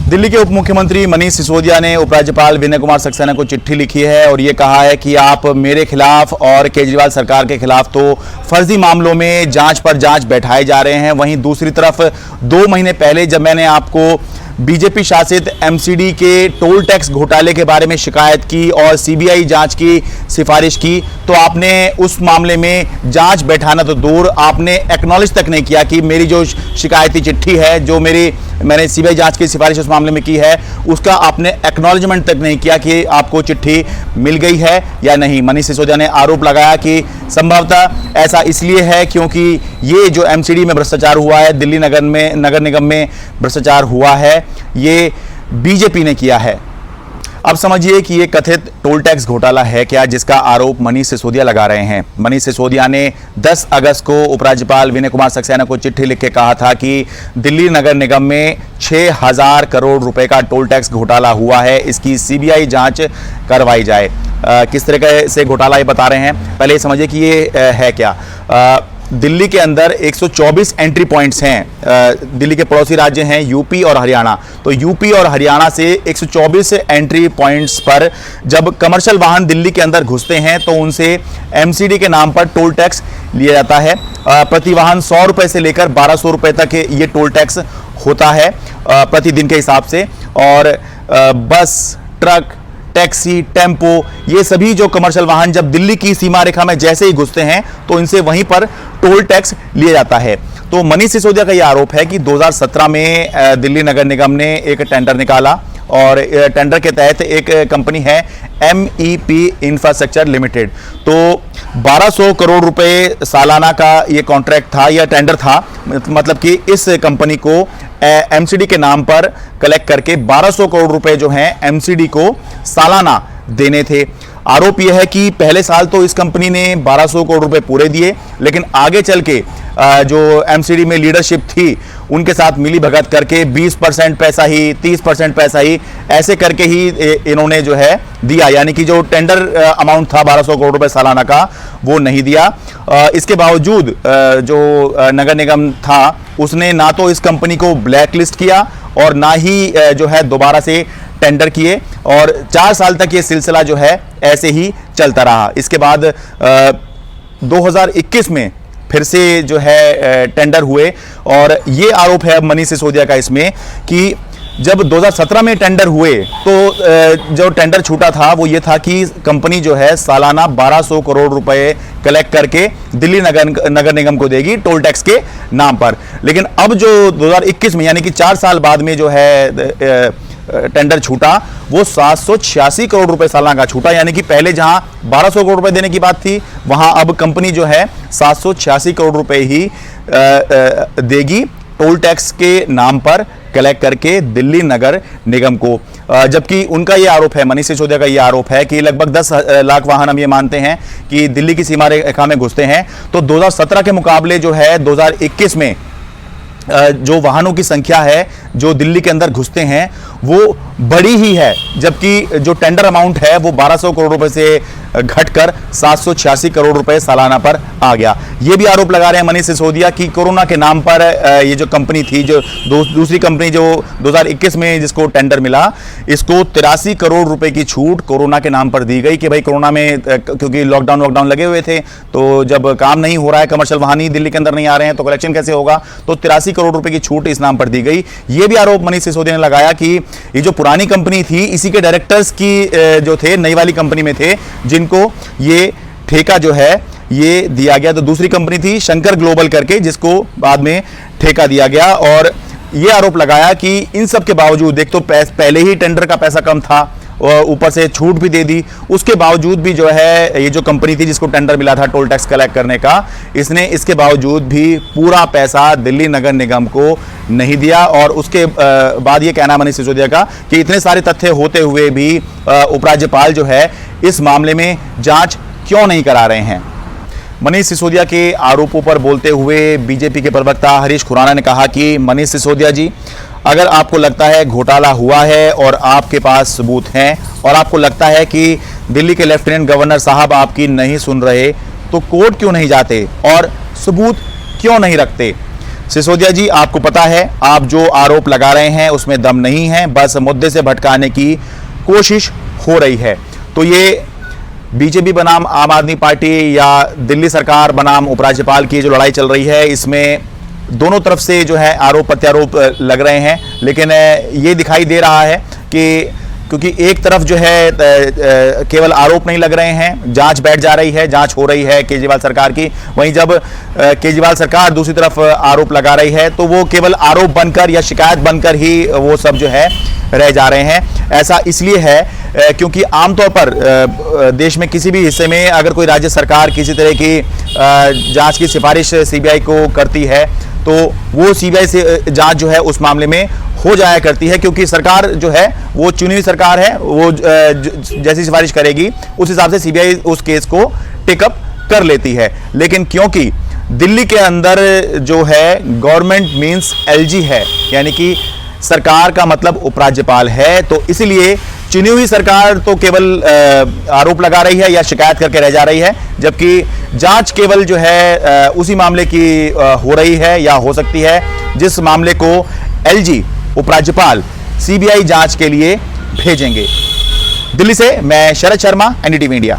दिल्ली के उप मुख्यमंत्री मनीष सिसोदिया ने उपराज्यपाल विनय कुमार सक्सेना को चिट्ठी लिखी है और ये कहा है कि आप मेरे खिलाफ और केजरीवाल सरकार के खिलाफ तो फर्जी मामलों में जांच पर जांच बैठाए जा रहे हैं, वहीं दूसरी तरफ 2 महीने पहले जब मैंने आपको बीजेपी शासित एमसीडी के टोल टैक्स घोटाले के बारे में शिकायत की और सीबीआई जांच की सिफारिश की तो आपने उस मामले में जांच बैठाना तो दूर, आपने एक्नॉलेज तक नहीं किया कि मेरी जो शिकायती चिट्ठी है, जो मैंने सीबीआई जांच की सिफारिश उस मामले में की है, उसका आपने एक्नॉलेजमेंट तक नहीं किया कि आपको चिट्ठी मिल गई है या नहीं। मनीष सिसोदिया ने आरोप लगाया कि संभवतः ऐसा इसलिए है क्योंकि ये जो एमसीडी में भ्रष्टाचार हुआ है, दिल्ली नगर निगम में भ्रष्टाचार हुआ है, ये बीजेपी ने किया है। अब समझिए कि ये कथित टोल टैक्स घोटाला है क्या, जिसका आरोप मनीष सिसोदिया लगा रहे हैं। मनीष सिसोदिया ने 10 अगस्त को उपराज्यपाल विनय कुमार सक्सेना को चिट्ठी लिख के कहा था कि दिल्ली नगर निगम में 6000 करोड़ रुपए का टोल टैक्स घोटाला हुआ है, इसकी सीबीआई जांच करवाई जाए। किस तरह से घोटाला ये बता रहे हैं, पहले समझिए कि ये है क्या। दिल्ली के अंदर 124 एंट्री पॉइंट्स हैं। दिल्ली के पड़ोसी राज्य हैं यूपी और हरियाणा, तो यूपी और हरियाणा से 124 एंट्री पॉइंट्स पर जब कमर्शियल वाहन दिल्ली के अंदर घुसते हैं तो उनसे एमसीडी के नाम पर टोल टैक्स लिया जाता है। प्रति वाहन 100 रुपए से लेकर 1200 रुपए तक ये टोल टैक्स होता है प्रतिदिन के हिसाब से। और बस, ट्रक, टैक्सी, टेम्पो, ये सभी जो कमर्शियल वाहन जब दिल्ली की सीमा रेखा में जैसे ही घुसते हैं तो इनसे वहीं पर टोल टैक्स लिया जाता है। तो मनीष सिसोदिया का यह आरोप है कि 2017 में दिल्ली नगर निगम ने एक टेंडर निकाला और टेंडर के तहत एक कंपनी है MEP इंफ्रास्ट्रक्चर लिमिटेड, तो 1200 करोड़ रुपए सालाना का ये कॉन्ट्रैक्ट था या टेंडर था। मतलब कि इस कंपनी को एमसीडी के नाम पर कलेक्ट करके 1200 करोड़ रुपए जो हैं एमसीडी को सालाना देने थे। आरोप यह है कि पहले साल तो इस कंपनी ने 1200 करोड़ रुपए पूरे दिए, लेकिन आगे चल के जो एमसीडी में लीडरशिप थी उनके साथ मिली भगत करके 20% पैसा ही, 30% पैसा ही, ऐसे करके ही इन्होंने जो है दिया, यानी कि जो टेंडर अमाउंट था 1200 करोड़ रुपए सालाना का वो नहीं दिया। इसके बावजूद जो नगर निगम था उसने ना तो इस कंपनी को ब्लैकलिस्ट किया और ना ही जो है दोबारा से टेंडर किए, और 4 साल तक ये सिलसिला जो है ऐसे ही चलता रहा। इसके बाद 2021 में फिर से जो है टेंडर हुए और ये आरोप है मनीष सिसोदिया का इसमें कि जब 2017 में टेंडर हुए तो जो टेंडर छूटा था वो ये था कि कंपनी जो है सालाना 1200 करोड़ रुपए कलेक्ट करके दिल्ली नगर निगम को देगी टोल टैक्स के नाम पर। लेकिन अब जो 2021 में यानी कि 4 साल बाद में जो है टेंडर छूटा वो 786 करोड़ रुपए सालाना का छूटा, यानी कि पहले जहां 1200 करोड़ रुपए देने की बात थी वहां अब कंपनी जो है 786 करोड़ रुपए ही देगी टोल टैक्स के नाम पर कलेक्ट करके दिल्ली नगर निगम को। जबकि उनका ये आरोप है, मनीष सिसोदिया का ये आरोप है कि लगभग 10 लाख वाहन हम ये मानते हैं कि दिल्ली की सीमा रेखा में घुसते हैं, तो 2017 के मुकाबले जो है 2021 में जो वाहनों की संख्या है जो दिल्ली के अंदर घुसते हैं वो बड़ी ही है, जबकि जो टेंडर अमाउंट है वो 1200 करोड़ रुपए से घटकर 786 करोड़ रुपए सालाना पर आ गया। ये भी आरोप लगा रहे हैं मनीष सिसोदिया कि कोरोना के नाम पर ये जो कंपनी थी, जो दूसरी कंपनी जो 2021 में जिसको टेंडर मिला, इसको 83 करोड़ रुपए की छूट कोरोना के नाम पर दी गई कि भाई कोरोना में क्योंकि लॉकडाउन लगे हुए थे, तो जब काम नहीं हो रहा है, कमर्शियल वाहन ही दिल्ली के अंदर नहीं आ रहे हैं, तो कलेक्शन कैसे होगा, तो 83 करोड़ रुपए की छूट इस नाम पर दी गई। ये भी आरोप मनीष सिसोदिया ने लगाया कि ये जो पुरानी कंपनी थी इसी के डायरेक्टर्स की जो थे नई वाली कंपनी में थे, जिनको ये ठेका जो है ये दिया गया। तो दूसरी कंपनी थी शंकर ग्लोबल करके, जिसको बाद में ठेका दिया गया। और ये आरोप लगाया कि इन सब के बावजूद, एक तो पहले ही टेंडर का पैसा कम था और ऊपर से छूट भी दे दी, उसके बावजूद भी जो है ये जो कंपनी थी जिसको टेंडर मिला था टोल टैक्स कलेक्ट करने का, इसने इसके बावजूद भी पूरा पैसा दिल्ली नगर निगम को नहीं दिया। और उसके बाद ये कहना मनीष सिसोदिया का कि इतने सारे तथ्य होते हुए भी उपराज्यपाल जो है इस मामले में जांच क्यों नहीं करा रहे हैं। मनीष सिसोदिया के आरोपों पर बोलते हुए बीजेपी के प्रवक्ता हरीश खुराना ने कहा कि मनीष सिसोदिया जी, अगर आपको लगता है घोटाला हुआ है और आपके पास सबूत हैं और आपको लगता है कि दिल्ली के लेफ्टिनेंट गवर्नर साहब आपकी नहीं सुन रहे, तो कोर्ट क्यों नहीं जाते और सबूत क्यों नहीं रखते। सिसोदिया जी, आपको पता है आप जो आरोप लगा रहे हैं उसमें दम नहीं है, बस मुद्दे से भटकाने की कोशिश हो रही है। तो ये बीजेपी बनाम आम आदमी पार्टी या दिल्ली सरकार बनाम उपराज्यपाल की जो लड़ाई चल रही है, इसमें दोनों तरफ से जो है आरोप प्रत्यारोप लग रहे हैं। लेकिन ये दिखाई दे रहा है कि क्योंकि एक तरफ जो है केवल आरोप नहीं लग रहे हैं, जांच बैठ जा रही है, जांच हो रही है केजरीवाल सरकार की, वहीं जब केजरीवाल सरकार दूसरी तरफ आरोप लगा रही है तो वो केवल आरोप बनकर या शिकायत बनकर ही वो सब जो है रह जा रहे हैं। ऐसा इसलिए है क्योंकि आमतौर पर देश में किसी भी हिस्से में अगर कोई राज्य सरकार किसी तरह की जांच की सिफारिश सीबीआई को करती है तो वो सीबीआई से जांच जो है उस मामले में हो जाया करती है, क्योंकि सरकार जो है वो चुनी हुई सरकार है, वो जैसी सिफारिश करेगी उस हिसाब से सीबीआई उस केस को टेकअप कर लेती है। लेकिन क्योंकि दिल्ली के अंदर जो है गवर्नमेंट मींस एलजी है, यानी कि सरकार का मतलब उपराज्यपाल है, तो इसलिए चुनी हुई सरकार तो केवल आरोप लगा रही है या शिकायत करके रह जा रही है, जबकि जांच केवल जो है उसी मामले की हो रही है या हो सकती है जिस मामले को एलजी उपराज्यपाल सीबीआई जांच के लिए भेजेंगे। दिल्ली से मैं शरद शर्मा, एनडीटीवी इंडिया।